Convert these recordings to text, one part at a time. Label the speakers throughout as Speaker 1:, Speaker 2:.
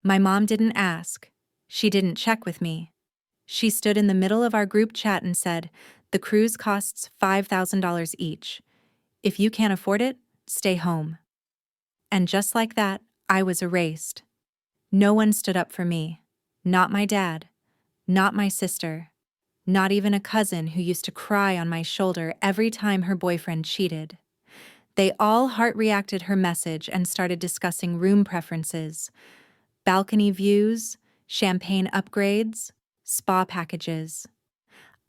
Speaker 1: My mom didn't ask. She didn't check with me. She stood in the middle of our group chat and said, "The cruise costs $5,000 each. If you can't afford it, stay home." And just like that, I was erased. No one stood up for me. Not my dad. Not my sister. Not even a cousin who used to cry on my shoulder every time her boyfriend cheated. They all heart-reacted her message and started discussing room preferences, balcony views, champagne upgrades, spa packages.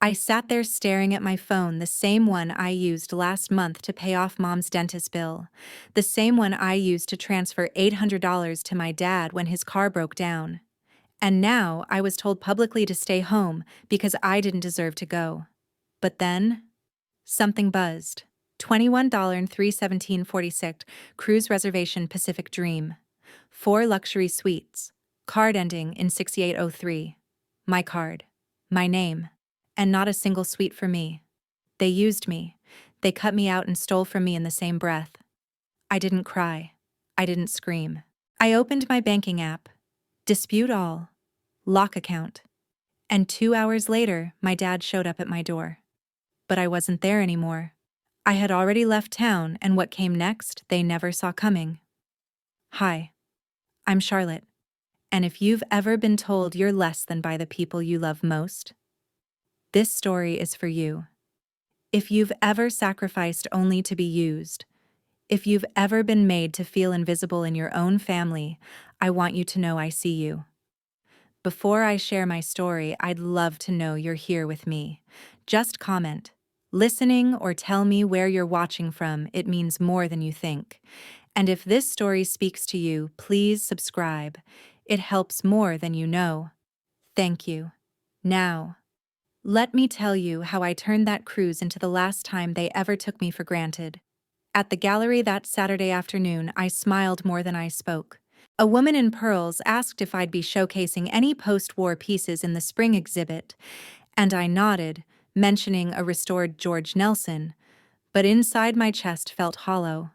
Speaker 1: I sat there staring at my phone, the same one I used last month to pay off Mom's dentist bill, the same one I used to transfer $800 to my dad when his car broke down. And now I was told publicly to stay home because I didn't deserve to go. But then, something buzzed. $21.317.46 cruise reservation Pacific Dream. 4 luxury suites. Card ending in 6803. My card. My name. And not a single suite for me. They used me. They cut me out and stole from me in the same breath. I didn't cry. I didn't scream. I opened my banking app. Dispute all. Lock account. And 2 hours later, my dad showed up at my door. But I wasn't there anymore. I had already left town, and what came next, they never saw coming. Hi. I'm Charlotte. And if you've ever been told you're less than by the people you love most, this story is for you. If you've ever sacrificed only to be used, if you've ever been made to feel invisible in your own family, I want you to know I see you. Before I share my story, I'd love to know you're here with me. Just comment, listening, or tell me where you're watching from. It means more than you think. And if this story speaks to you, please subscribe. It helps more than you know. Thank you. Now, let me tell you how I turned that cruise into the last time they ever took me for granted. At the gallery that Saturday afternoon, I smiled more than I spoke. A woman in pearls asked if I'd be showcasing any post-war pieces in the spring exhibit, and I nodded, mentioning a restored George Nelson, but inside my chest felt hollow.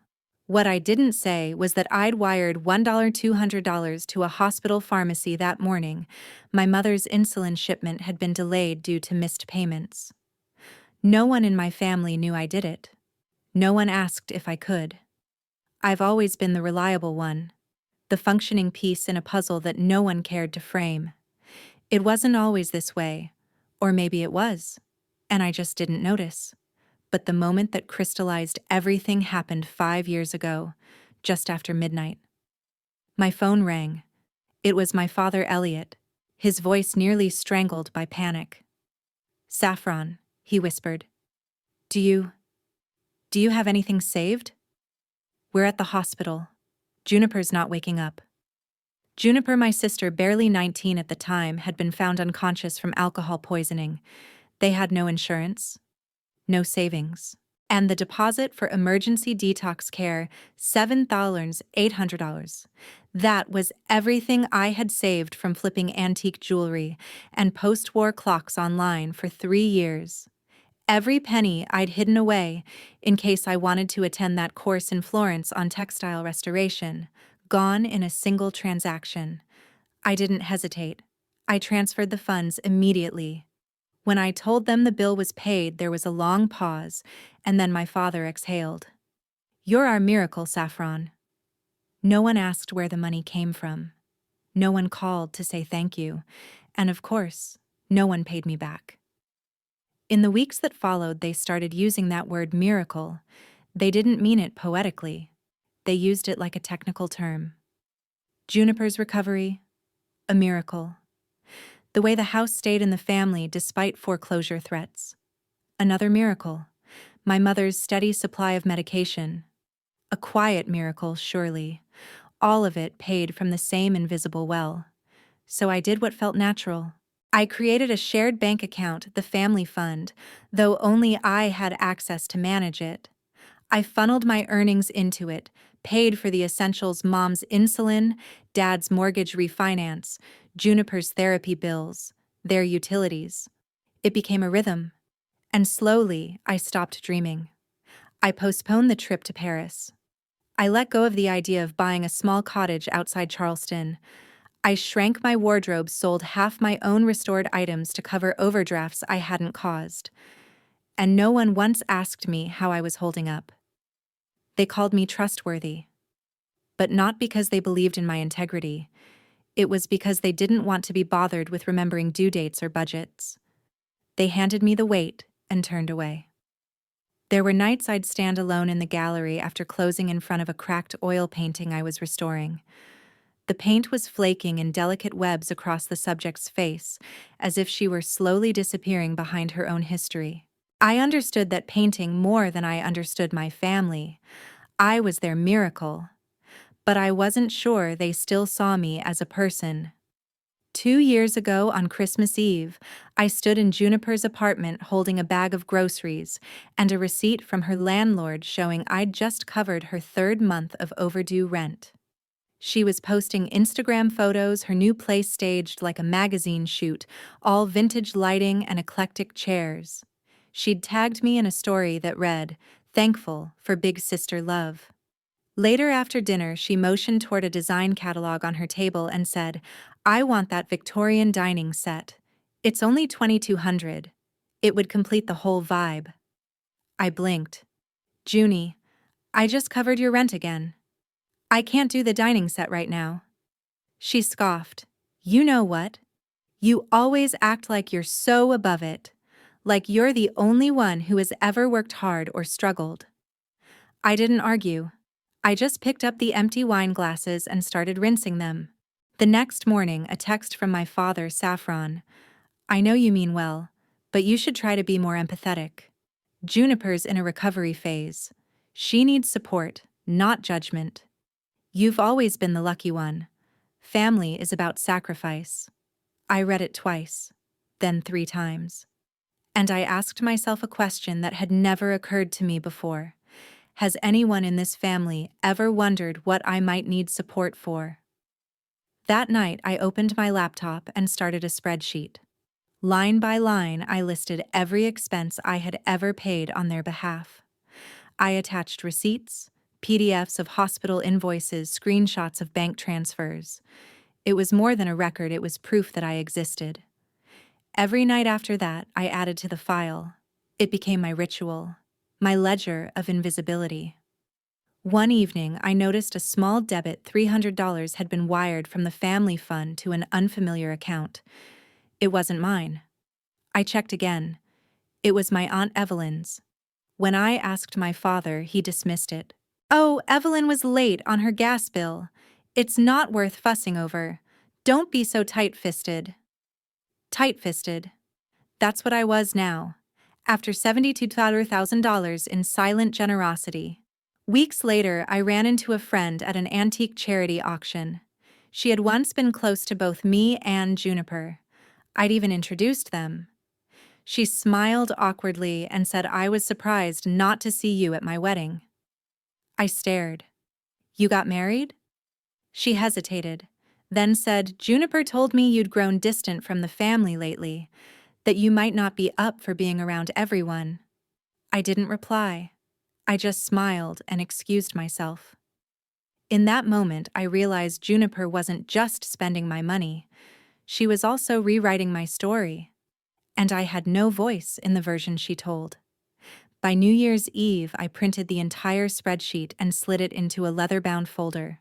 Speaker 1: What I didn't say was that I'd wired $1,200 to a hospital pharmacy that morning. My mother's insulin shipment had been delayed due to missed payments. No one in my family knew I did it. No one asked if I could. I've always been the reliable one, the functioning piece in a puzzle that no one cared to frame. It wasn't always this way, or maybe it was, and I just didn't notice. But the moment that crystallized everything happened 5 years ago, just after midnight. My phone rang. It was my father, Elliot, his voice nearly strangled by panic. "Saffron," he whispered. Do you have anything saved?" "We're at the hospital. Juniper's not waking up." Juniper, my sister, barely 19 at the time, had been found unconscious from alcohol poisoning. They had no insurance. No savings. And the deposit for emergency detox care, $7,800. That was everything I had saved from flipping antique jewelry and post-war clocks online for 3 years. Every penny I'd hidden away in case I wanted to attend that course in Florence on textile restoration, gone in a single transaction. I didn't hesitate. I transferred the funds immediately. When I told them the bill was paid, there was a long pause, and then my father exhaled. "You're our miracle, Saffron." No one asked where the money came from. No one called to say thank you, and of course, no one paid me back. In the weeks that followed, they started using that word miracle. They didn't mean it poetically. They used it like a technical term. Juniper's recovery, a miracle. The way the house stayed in the family despite foreclosure threats. Another miracle. My mother's steady supply of medication. A quiet miracle, surely. All of it paid from the same invisible well. So I did what felt natural. I created a shared bank account, the family fund, though only I had access to manage it. I funneled my earnings into it, paid for the essentials: Mom's insulin, Dad's mortgage refinance, Juniper's therapy bills, their utilities. It became a rhythm. And slowly, I stopped dreaming. I postponed the trip to Paris. I let go of the idea of buying a small cottage outside Charleston. I shrank my wardrobe, sold half my own restored items to cover overdrafts I hadn't caused. And no one once asked me how I was holding up. They called me trustworthy. But not because they believed in my integrity. It was because they didn't want to be bothered with remembering due dates or budgets. They handed me the weight and turned away. There were nights I'd stand alone in the gallery after closing in front of a cracked oil painting I was restoring. The paint was flaking in delicate webs across the subject's face, as if she were slowly disappearing behind her own history. I understood that painting more than I understood my family. I was their miracle. But I wasn't sure they still saw me as a person. 2 years ago on Christmas Eve, I stood in Juniper's apartment holding a bag of groceries and a receipt from her landlord showing I'd just covered her 3rd month of overdue rent. She was posting Instagram photos, her new place staged like a magazine shoot, all vintage lighting and eclectic chairs. She'd tagged me in a story that read, "Thankful for big sister love." Later after dinner, she motioned toward a design catalog on her table and said, "I want that Victorian dining set. It's only $2,200. It would complete the whole vibe." I blinked. "Junie, I just covered your rent again. I can't do the dining set right now." She scoffed. "You know what? You always act like you're so above it. Like you're the only one who has ever worked hard or struggled." I didn't argue. I just picked up the empty wine glasses and started rinsing them. The next morning, a text from my father, Saffron. "I know you mean well, but you should try to be more empathetic. Juniper's in a recovery phase. She needs support, not judgment. You've always been the lucky one. Family is about sacrifice." I read it twice, then 3 times. And I asked myself a question that had never occurred to me before. Has anyone in this family ever wondered what I might need support for? That night, I opened my laptop and started a spreadsheet. Line by line, I listed every expense I had ever paid on their behalf. I attached receipts, PDFs of hospital invoices, screenshots of bank transfers. It was more than a record, it was proof that I existed. Every night after that, I added to the file. It became my ritual, my ledger of invisibility. One evening, I noticed a small debit. $300 had been wired from the family fund to an unfamiliar account. It wasn't mine. I checked again. It was my Aunt Evelyn's. When I asked my father, he dismissed it. "Oh, Evelyn was late on her gas bill. It's not worth fussing over. Don't be so tight-fisted." Tight-fisted. That's what I was now, after $72,000 in silent generosity. Weeks later, I ran into a friend at an antique charity auction. She had once been close to both me and Juniper. I'd even introduced them. She smiled awkwardly and said I was surprised not to see you at my wedding. I stared. "You got married?" She hesitated, then said, "Juniper told me you'd grown distant from the family lately, that you might not be up for being around everyone." I didn't reply. I just smiled and excused myself. In that moment, I realized Juniper wasn't just spending my money. She was also rewriting my story. And I had no voice in the version she told. By New Year's Eve, I printed the entire spreadsheet and slid it into a leather-bound folder.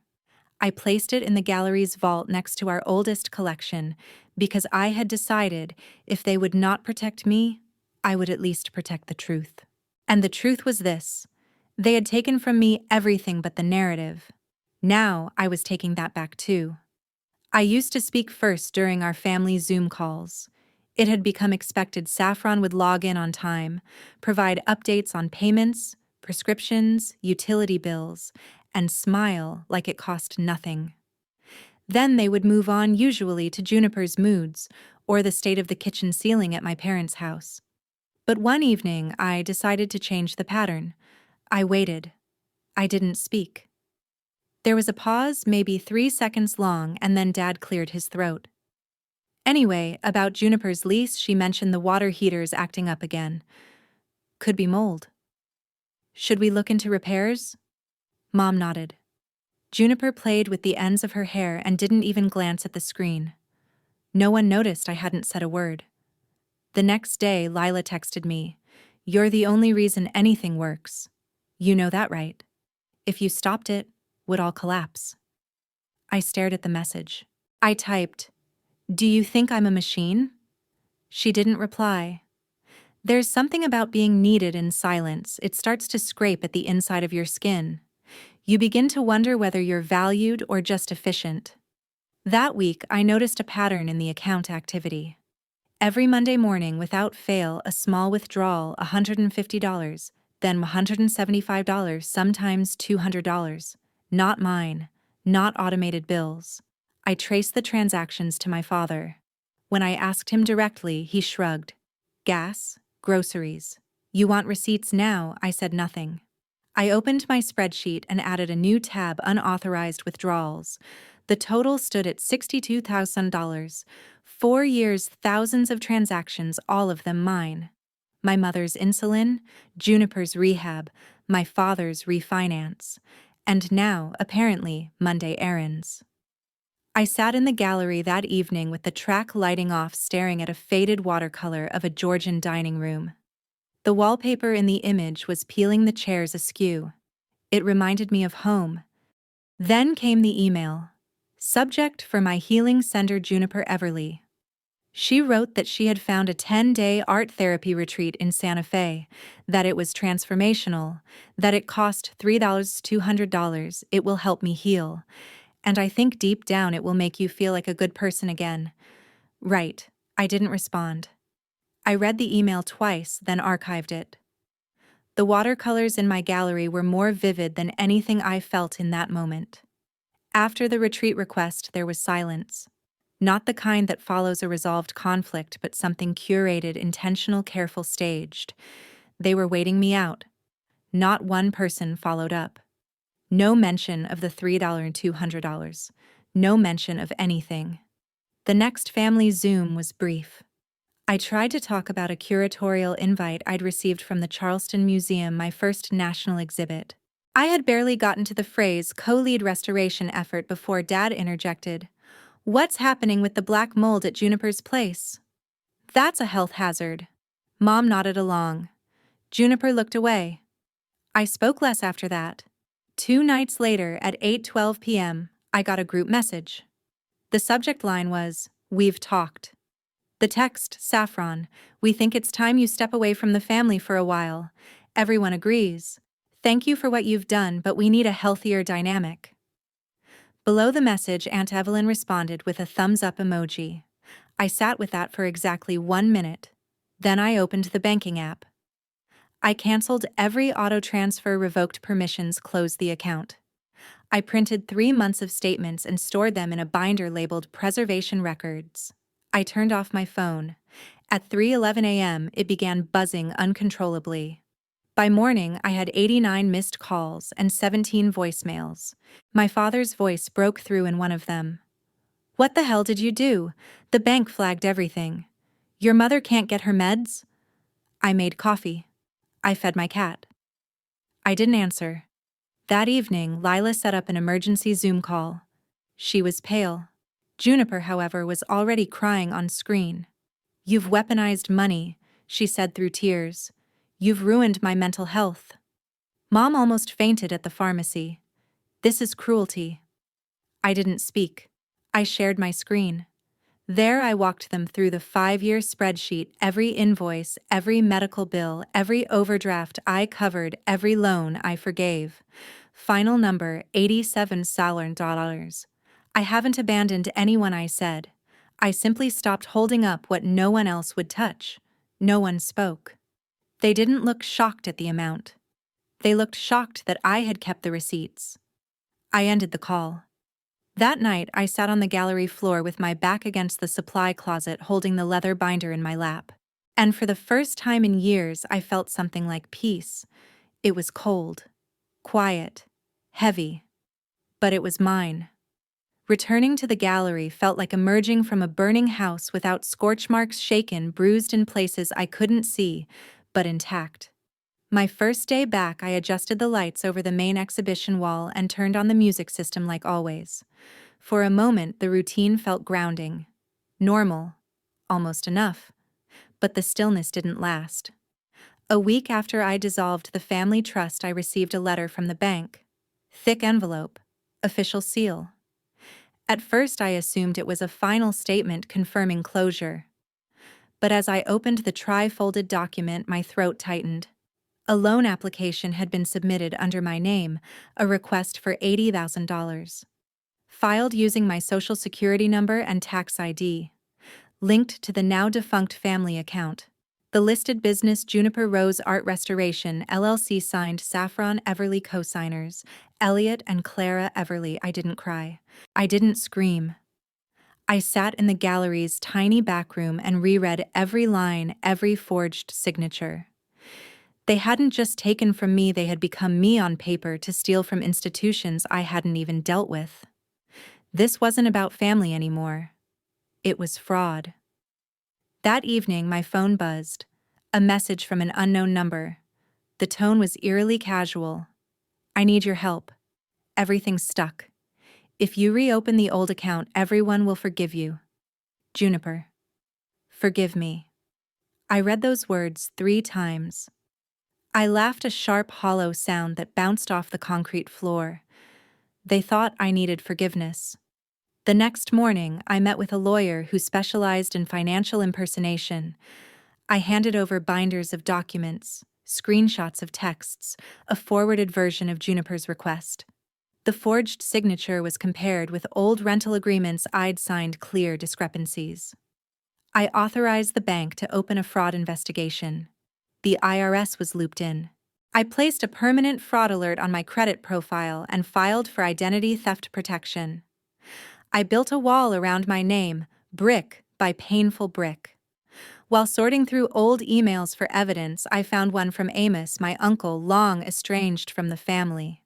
Speaker 1: I placed it in the gallery's vault next to our oldest collection because I had decided if they would not protect me, I would at least protect the truth. And the truth was this. They had taken from me everything but the narrative. Now I was taking that back too. I used to speak first during our family Zoom calls. It had become expected Saffron would log in on time, provide updates on payments, prescriptions, utility bills, and smile like it cost nothing. Then they would move on usually to Juniper's moods or the state of the kitchen ceiling at my parents' house. But one evening, I decided to change the pattern. I waited. I didn't speak. There was a pause, maybe 3 seconds long, and then Dad cleared his throat. Anyway, about Juniper's lease, she mentioned the water heaters acting up again. Could be mold. Should we look into repairs? Mom nodded. Juniper played with the ends of her hair and didn't even glance at the screen. No one noticed I hadn't said a word. The next day, Lila texted me, "You're the only reason anything works. You know that, right? If you stopped it, would all collapse." I stared at the message. I typed, "Do you think I'm a machine?" She didn't reply. There's something about being needed in silence. It starts to scrape at the inside of your skin. You begin to wonder whether you're valued or just efficient. That week, I noticed a pattern in the account activity. Every Monday morning, without fail, a small withdrawal, $150, then $175, sometimes $200. Not mine, not automated bills. I traced the transactions to my father. When I asked him directly, he shrugged. Gas, groceries. You want receipts now? I said nothing. I opened my spreadsheet and added a new tab, unauthorized withdrawals. The total stood at $62,000. 4 years, thousands of transactions, all of them mine. My mother's insulin, Juniper's rehab, my father's refinance, and now, apparently, Monday errands. I sat in the gallery that evening with the track lighting off, staring at a faded watercolor of a Georgian dining room. The wallpaper in the image was peeling the chairs askew. It reminded me of home. Then came the email. Subject for my healing sender, Juniper Everly. She wrote that she had found a 10-day art therapy retreat in Santa Fe, that it was transformational, that it cost $200. It will help me heal. And I think deep down it will make you feel like a good person again. Right. I didn't respond. I read the email twice, then archived it. The watercolors in my gallery were more vivid than anything I felt in that moment. After the retreat request, there was silence. Not the kind that follows a resolved conflict, but something curated, intentional, careful, staged. They were waiting me out. Not one person followed up. No mention of the $3 and $200. No mention of anything. The next family Zoom was brief. I tried to talk about a curatorial invite I'd received from the Charleston Museum, my first national exhibit. I had barely gotten to the phrase co-lead restoration effort before Dad interjected. "What's happening with the black mold at Juniper's place?" "That's a health hazard." Mom nodded along. Juniper looked away. I spoke less after that. 2 nights later, at 8:12 p.m., I got a group message. The subject line was, "We've talked." The text, Saffron, "We think it's time you step away from the family for a while. Everyone agrees. Thank you for what you've done, but we need a healthier dynamic." Below the message, Aunt Evelyn responded with a thumbs-up emoji. I sat with that for exactly 1 minute. Then I opened the banking app. I canceled every auto transfer, revoked permissions, closed the account. I printed 3 months of statements and stored them in a binder labeled Preservation Records. I turned off my phone. At 3:11 a.m., it began buzzing uncontrollably. By morning, I had 89 missed calls and 17 voicemails. My father's voice broke through in one of them. "What the hell did you do? The bank flagged everything. Your mother can't get her meds?" I made coffee. I fed my cat. I didn't answer. That evening, Lila set up an emergency Zoom call. She was pale. Juniper, however, was already crying on screen. "You've weaponized money," she said through tears. "You've ruined my mental health." Mom almost fainted at the pharmacy. "This is cruelty." I didn't speak. I shared my screen. There I walked them through the 5-year spreadsheet, every invoice, every medical bill, every overdraft I covered, every loan I forgave. Final number, $87,000. I haven't abandoned anyone, I said. I simply stopped holding up what no one else would touch. No one spoke. They didn't look shocked at the amount. They looked shocked that I had kept the receipts. I ended the call. That night, I sat on the gallery floor with my back against the supply closet, holding the leather binder in my lap. And for the first time in years, I felt something like peace. It was cold, quiet, heavy. But it was mine. Returning to the gallery felt like emerging from a burning house without scorch marks, shaken, bruised in places I couldn't see, but intact. My first day back, I adjusted the lights over the main exhibition wall and turned on the music system like always. For a moment, the routine felt grounding. Normal. Almost enough. But the stillness didn't last. A week after I dissolved the family trust, I received a letter from the bank. Thick envelope. Official seal. At first, I assumed it was a final statement confirming closure. But as I opened the tri-folded document, my throat tightened. A loan application had been submitted under my name, a request for $80,000. Filed using my social security number and tax ID. Linked to the now-defunct family account. The listed business Juniper Rose Art Restoration, LLC signed Saffron Everly co-signers, Elliot and Clara Everly. I didn't cry. I didn't scream. I sat in the gallery's tiny back room and reread every line, every forged signature. They hadn't just taken from me, they had become me on paper to steal from institutions I hadn't even dealt with. This wasn't about family anymore. It was fraud. That evening, my phone buzzed. A message from an unknown number. The tone was eerily casual. I need your help. Everything's stuck. If you reopen the old account, everyone will forgive you. Juniper. Forgive me. I read those words 3 times. I laughed, a sharp, hollow sound that bounced off the concrete floor. They thought I needed forgiveness. The next morning, I met with a lawyer who specialized in financial impersonation. I handed over binders of documents, screenshots of texts, a forwarded version of Juniper's request. The forged signature was compared with old rental agreements I'd signed, clear discrepancies. I authorized the bank to open a fraud investigation. The IRS was looped in. I placed a permanent fraud alert on my credit profile and filed for identity theft protection. I built a wall around my name, brick by painful brick. While sorting through old emails for evidence, I found one from Amos, my uncle, long estranged from the family.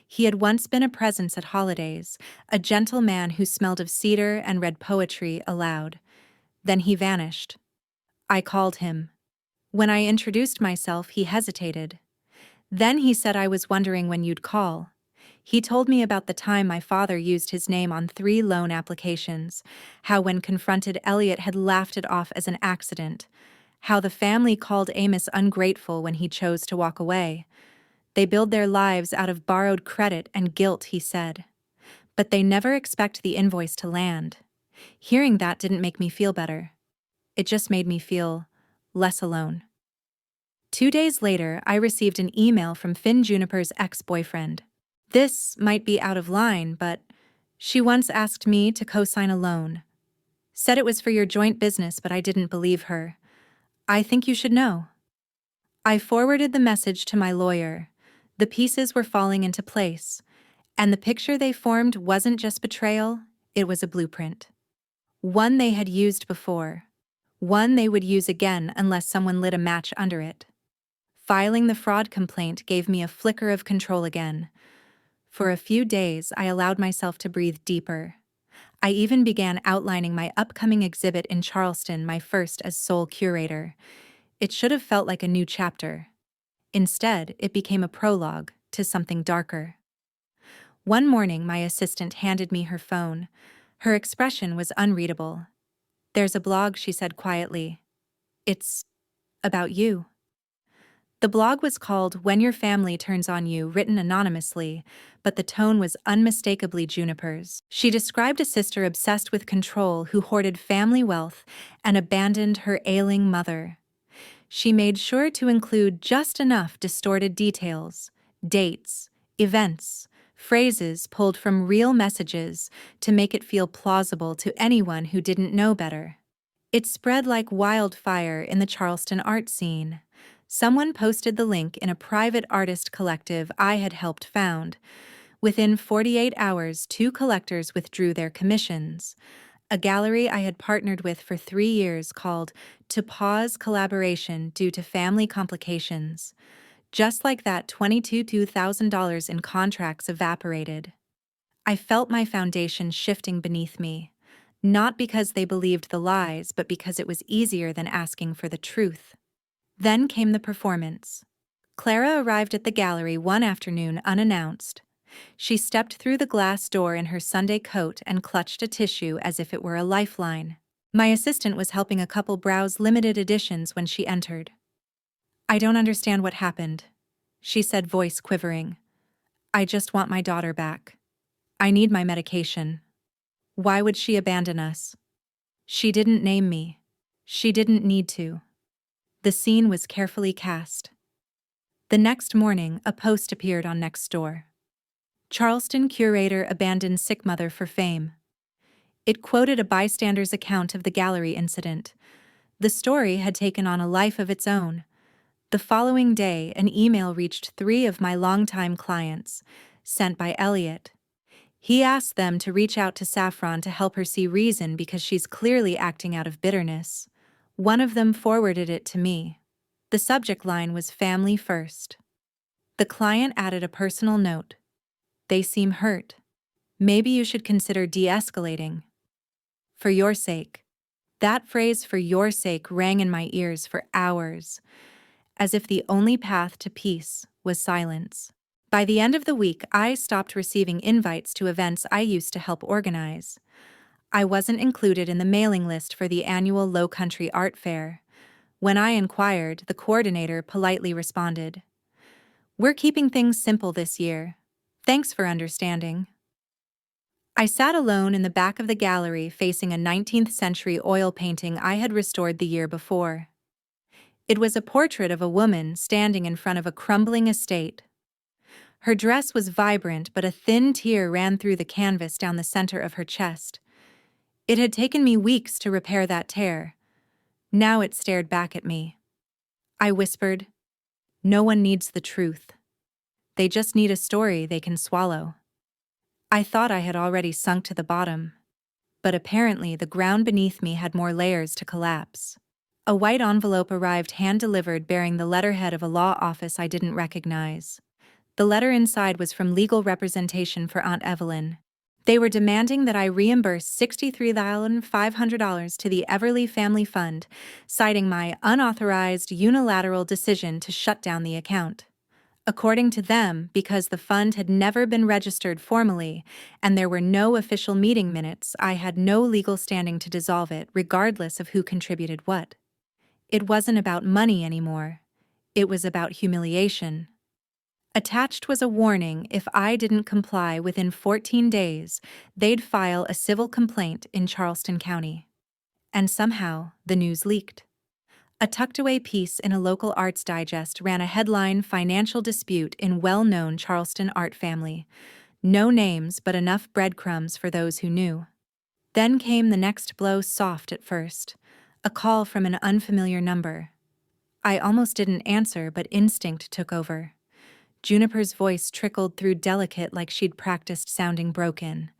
Speaker 1: He had once been a presence at holidays, a gentle man who smelled of cedar and read poetry aloud. Then he vanished. I called him. When I introduced myself, he hesitated. Then he said, I was wondering when you'd call. He told me about the time my father used his name on 3 loan applications, how when confronted, Elliot had laughed it off as an accident, how the family called Amos ungrateful when he chose to walk away. They build their lives out of borrowed credit and guilt, he said. But they never expect the invoice to land. Hearing that didn't make me feel better. It just made me feel less alone. 2 days later, I received an email from Finn Juniper's ex-boyfriend. This might be out of line, but she once asked me to co-sign a loan. Said it was for your joint business, but I didn't believe her. I think you should know. I forwarded the message to my lawyer. The pieces were falling into place, and the picture they formed wasn't just betrayal, it was a blueprint. One they had used before. One they would use again unless someone lit a match under it. Filing the fraud complaint gave me a flicker of control again. For a few days, I allowed myself to breathe deeper. I even began outlining my upcoming exhibit in Charleston, my first as sole curator. It should have felt like a new chapter. Instead, it became a prologue to something darker. One morning, my assistant handed me her phone. Her expression was unreadable. There's a blog, she said quietly. It's about you. The blog was called When Your Family Turns on You, written anonymously, but the tone was unmistakably Juniper's. She described a sister obsessed with control who hoarded family wealth and abandoned her ailing mother. She made sure to include just enough distorted details, dates, events, phrases pulled from real messages to make it feel plausible to anyone who didn't know better. It spread like wildfire in the Charleston art scene. Someone posted the link in a private artist collective I had helped found. Within 48 hours, 2 collectors withdrew their commissions. A gallery I had partnered with for 3 years called to pause collaboration due to family complications. Just like that, $22,000 in contracts evaporated. I felt my foundation shifting beneath me, not because they believed the lies, but because it was easier than asking for the truth. Then came the performance. Clara arrived at the gallery one afternoon unannounced. She stepped through the glass door in her Sunday coat and clutched a tissue as if it were a lifeline. My assistant was helping a couple browse limited editions when she entered. "I don't understand what happened," she said, voice quivering. "I just want my daughter back. I need my medication." Why would she abandon us? She didn't name me. She didn't need to. The scene was carefully cast. The next morning, a post appeared on Nextdoor. Charleston curator abandons sick mother for fame. It quoted a bystander's account of the gallery incident. The story had taken on a life of its own. The following day, an email reached 3 of my longtime clients, sent by Elliot. He asked them to reach out to Saffron to help her see reason because she's clearly acting out of bitterness. One of them forwarded it to me. The subject line was "Family First." The client added a personal note. "They seem hurt. Maybe you should consider de-escalating. For your sake." That phrase, "for your sake," rang in my ears for hours, as if the only path to peace was silence. By the end of the week, I stopped receiving invites to events I used to help organize. I wasn't included in the mailing list for the annual Low Country Art Fair. When I inquired, the coordinator politely responded, "We're keeping things simple this year. Thanks for understanding." I sat alone in the back of the gallery facing a 19th century oil painting I had restored the year before. It was a portrait of a woman standing in front of a crumbling estate. Her dress was vibrant, but a thin tear ran through the canvas down the center of her chest. It had taken me weeks to repair that tear. Now it stared back at me. I whispered, "No one needs the truth. They just need a story they can swallow." I thought I had already sunk to the bottom. But apparently the ground beneath me had more layers to collapse. A white envelope arrived hand-delivered bearing the letterhead of a law office I didn't recognize. The letter inside was from Legal Representation for Aunt Evelyn. They were demanding that I reimburse $63,500 to the Everly Family Fund, citing my unauthorized unilateral decision to shut down the account. According to them, because the fund had never been registered formally and there were no official meeting minutes, I had no legal standing to dissolve it, regardless of who contributed what. It wasn't about money anymore. It was about humiliation. Attached was a warning: if I didn't comply within 14 days, they'd file a civil complaint in Charleston County. And somehow, the news leaked. A tucked-away piece in a local arts digest ran a headline: "Financial Dispute in Well-Known Charleston Art Family." No names, but enough breadcrumbs for those who knew. Then came the next blow, soft at first. A call from an unfamiliar number. I almost didn't answer, but instinct took over. Juniper's voice trickled through, delicate, like she'd practiced sounding broken.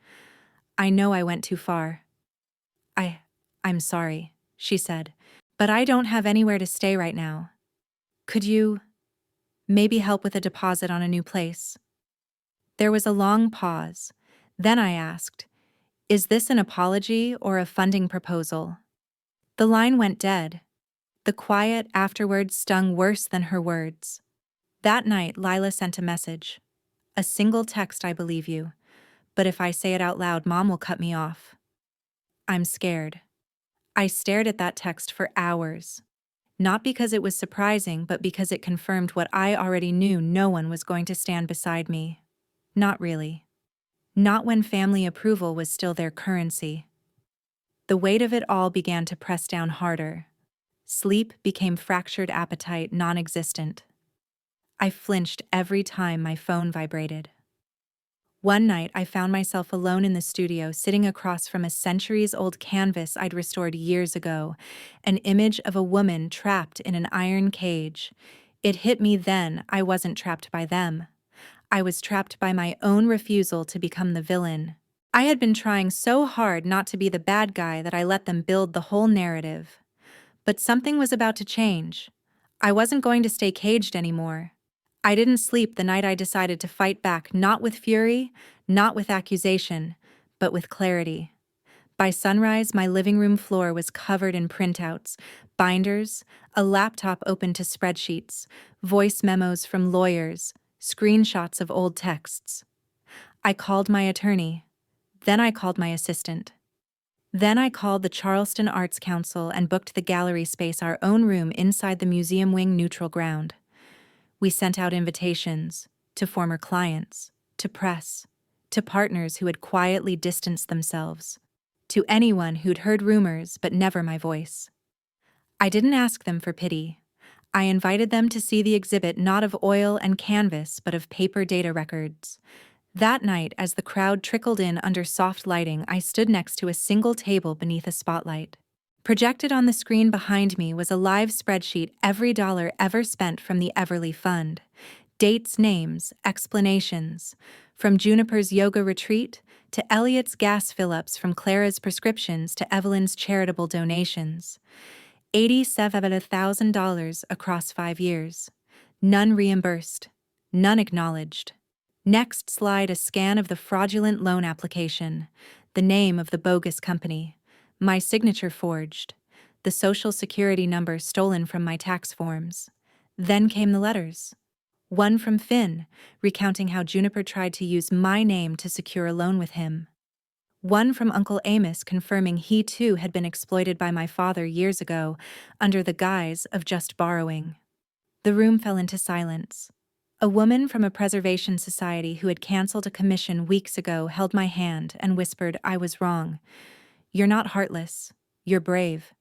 Speaker 1: "I know I went too far. I'm sorry," she said, "but I don't have anywhere to stay right now. Could you maybe help with a deposit on a new place?" There was a long pause. Then I asked, "Is this an apology or a funding proposal?" The line went dead. The quiet afterwards stung worse than her words. That night, Lila sent a message. A single text: "I believe you, but if I say it out loud, Mom will cut me off. I'm scared." I stared at that text for hours. Not because it was surprising, but because it confirmed what I already knew: no one was going to stand beside me. Not really. Not when family approval was still their currency. The weight of it all began to press down harder. Sleep became fractured appetite, non-existent. I flinched every time my phone vibrated. One night, I found myself alone in the studio, sitting across from a centuries-old canvas I'd restored years ago, an image of a woman trapped in an iron cage. It hit me then: I wasn't trapped by them. I was trapped by my own refusal to become the villain. I had been trying so hard not to be the bad guy that I let them build the whole narrative. But something was about to change. I wasn't going to stay caged anymore. I didn't sleep the night I decided to fight back, not with fury, not with accusation, but with clarity. By sunrise, my living room floor was covered in printouts, binders, a laptop open to spreadsheets, voice memos from lawyers, screenshots of old texts. I called my attorney. Then I called my assistant. Then I called the Charleston Arts Council and booked the gallery space, our own room inside the museum wing neutral ground. We sent out invitations to former clients, to press, to partners who had quietly distanced themselves, to anyone who'd heard rumors but never my voice. I didn't ask them for pity. I invited them to see the exhibit not of oil and canvas but of paper data records. That night, as the crowd trickled in under soft lighting, I stood next to a single table beneath a spotlight. Projected on the screen behind me was a live spreadsheet, every dollar ever spent from the Everly Fund. Dates, names, explanations. From Junipers' yoga retreat to Elliot's gas fill-ups, from Clara's prescriptions to Evelyn's charitable donations. $87,000 across 5 years. None reimbursed. None acknowledged. Next slide, a scan of the fraudulent loan application, the name of the bogus company, my signature forged, the social security number stolen from my tax forms. Then came the letters. One from Finn, recounting how Juniper tried to use my name to secure a loan with him. One from Uncle Amos, confirming he too had been exploited by my father years ago under the guise of just borrowing. The room fell into silence. A woman from a preservation society who had canceled a commission weeks ago held my hand and whispered, "I was wrong. You're not heartless. You're brave."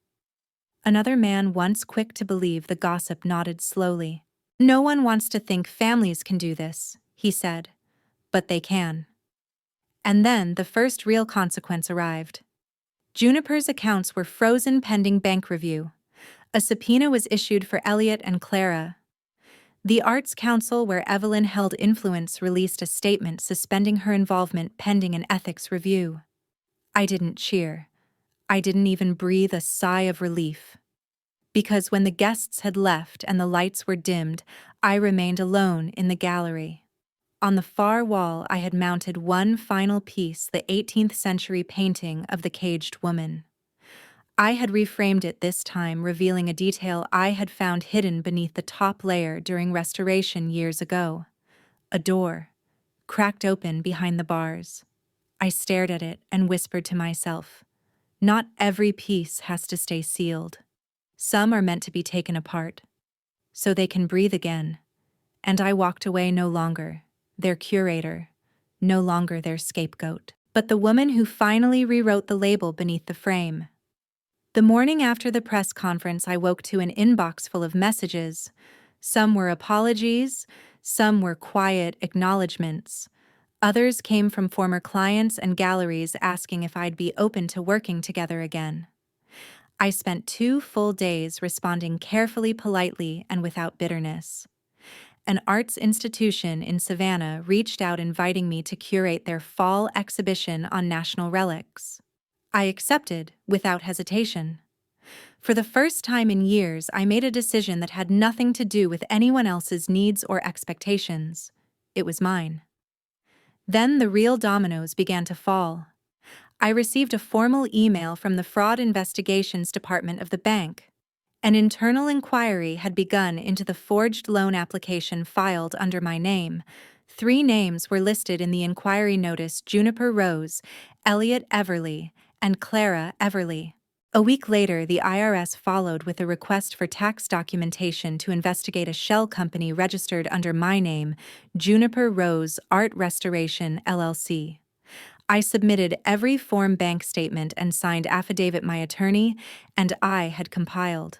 Speaker 1: Another man, once quick to believe the gossip, nodded slowly. "No one wants to think families can do this," he said, "but they can." And then the first real consequence arrived. Juniper's accounts were frozen pending bank review. A subpoena was issued for Elliot and Clara. The Arts Council, where Evelyn held influence, released a statement suspending her involvement pending an ethics review. I didn't cheer. I didn't even breathe a sigh of relief. Because when the guests had left and the lights were dimmed, I remained alone in the gallery. On the far wall, I had mounted one final piece, the 18th century painting of the caged woman. I had reframed it this time, revealing a detail I had found hidden beneath the top layer during restoration years ago. A door, cracked open behind the bars. I stared at it and whispered to myself, "Not every piece has to stay sealed. Some are meant to be taken apart, so they can breathe again." And I walked away, no longer their curator, no longer their scapegoat, but the woman who finally rewrote the label beneath the frame. The morning after the press conference, I woke to an inbox full of messages. Some were apologies, some were quiet acknowledgments. Others came from former clients and galleries asking if I'd be open to working together again. I spent 2 full days responding carefully, politely, and without bitterness. An arts institution in Savannah reached out inviting me to curate their fall exhibition on national relics. I accepted without hesitation. For the first time in years, I made a decision that had nothing to do with anyone else's needs or expectations. It was mine. Then the real dominoes began to fall. I received a formal email from the Fraud Investigations Department of the bank. An internal inquiry had begun into the forged loan application filed under my name. 3 names were listed in the inquiry notice: Juniper Rose, Elliot Everly, and Clara Everly. A week later, the IRS followed with a request for tax documentation to investigate a shell company registered under my name, Juniper Rose Art Restoration, LLC. I submitted every form bank statement and signed affidavit my attorney and I had compiled.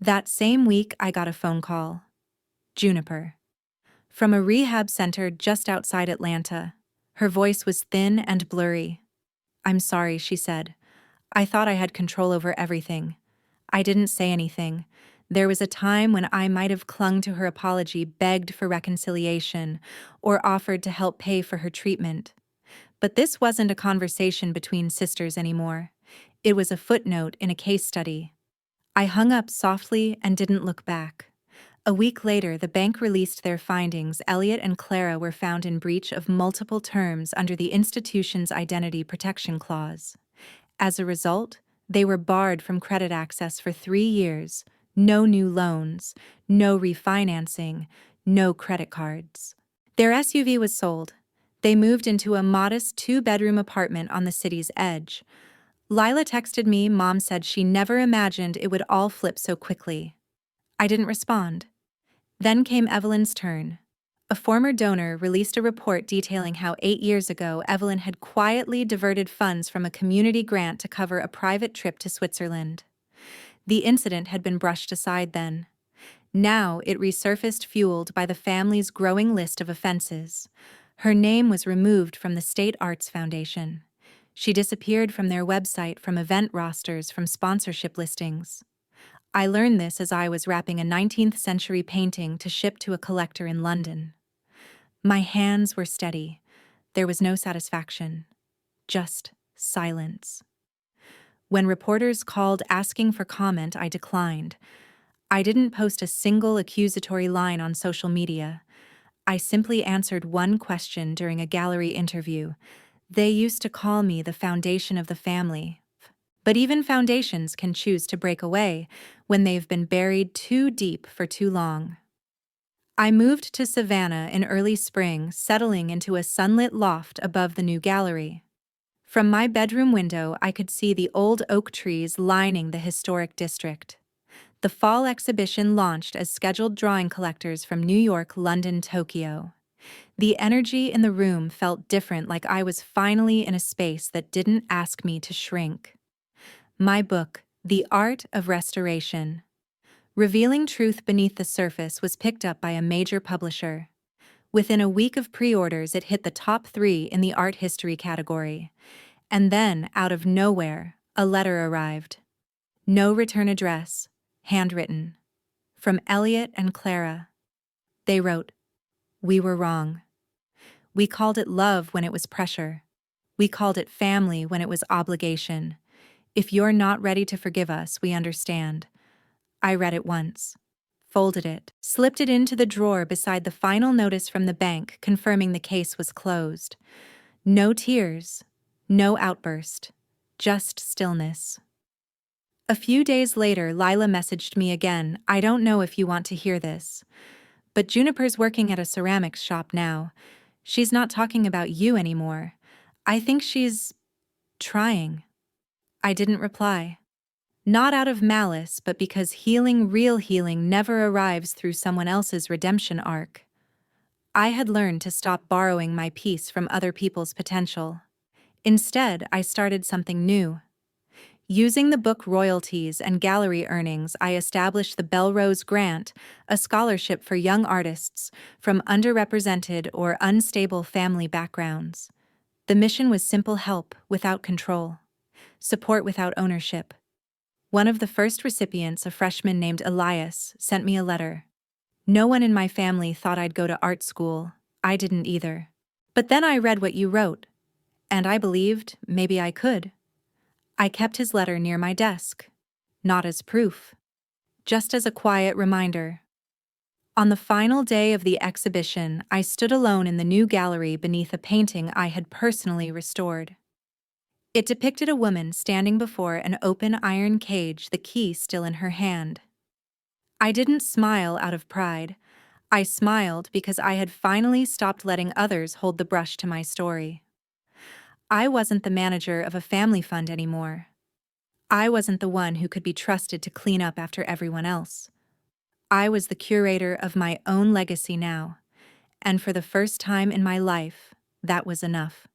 Speaker 1: That same week, I got a phone call. Juniper. From a rehab center just outside Atlanta. Her voice was thin and blurry. "I'm sorry," she said. "I thought I had control over everything. I didn't say anything. There was a time when I might have clung to her apology, begged for reconciliation, or offered to help pay for her treatment. But this wasn't a conversation between sisters anymore. It was a footnote in a case study." I hung up softly and didn't look back. A week later, the bank released their findings. Elliot and Clara were found in breach of multiple terms under the institution's identity protection clause. As a result, they were barred from credit access for 3 years, no new loans, no refinancing, no credit cards. Their SUV was sold. They moved into a modest 2-bedroom apartment on the city's edge. Lila texted me. Mom said she never imagined it would all flip so quickly. I didn't respond. Then came Evelyn's turn. A former donor released a report detailing how 8 years ago Evelyn had quietly diverted funds from a community grant to cover a private trip to Switzerland. The incident had been brushed aside then. Now it resurfaced, fueled by the family's growing list of offenses. Her name was removed from the State Arts Foundation. She disappeared from their website, from event rosters, from sponsorship listings. I learned this as I was wrapping a 19th century painting to ship to a collector in London. My hands were steady. There was no satisfaction, just silence. When reporters called asking for comment, I declined. I didn't post a single accusatory line on social media. I simply answered one question during a gallery interview. They used to call me the foundation of the family. But even foundations can choose to break away when they've been buried too deep for too long. I moved to Savannah in early spring, settling into a sunlit loft above the new gallery. From my bedroom window, I could see the old oak trees lining the historic district. The fall exhibition launched as scheduled drawing collectors from New York, London, Tokyo. The energy in the room felt different, like I was finally in a space that didn't ask me to shrink. My book, The Art of Restoration, revealing truth beneath the surface, was picked up by a major publisher. Within a week of pre-orders, it hit the top 3 in the art history category. And then, out of nowhere, a letter arrived. No return address, handwritten. From Elliot and Clara. They wrote, "We were wrong. We called it love when it was pressure. We called it family when it was obligation. If you're not ready to forgive us, we understand." I read it once, folded it, slipped it into the drawer beside the final notice from the bank confirming the case was closed. No tears, no outburst, just stillness. A few days later, Lila messaged me again. "I don't know if you want to hear this, but Juniper's working at a ceramics shop now. She's not talking about you anymore. I think she's trying." I didn't reply. Not out of malice, but because healing, real healing, never arrives through someone else's redemption arc. I had learned to stop borrowing my peace from other people's potential. Instead, I started something new. Using the book royalties and gallery earnings, I established the Belrose Grant, a scholarship for young artists from underrepresented or unstable family backgrounds. The mission was simple: help without control, support without ownership. One of the first recipients, a freshman named Elias, sent me a letter. "No one in my family thought I'd go to art school. I didn't either. But then I read what you wrote, and I believed maybe I could." I kept his letter near my desk, not as proof, just as a quiet reminder. On the final day of the exhibition, I stood alone in the new gallery beneath a painting I had personally restored. It depicted a woman standing before an open iron cage, the key still in her hand. I didn't smile out of pride. I smiled because I had finally stopped letting others hold the brush to my story. I wasn't the manager of a family fund anymore. I wasn't the one who could be trusted to clean up after everyone else. I was the curator of my own legacy now, and for the first time in my life, that was enough.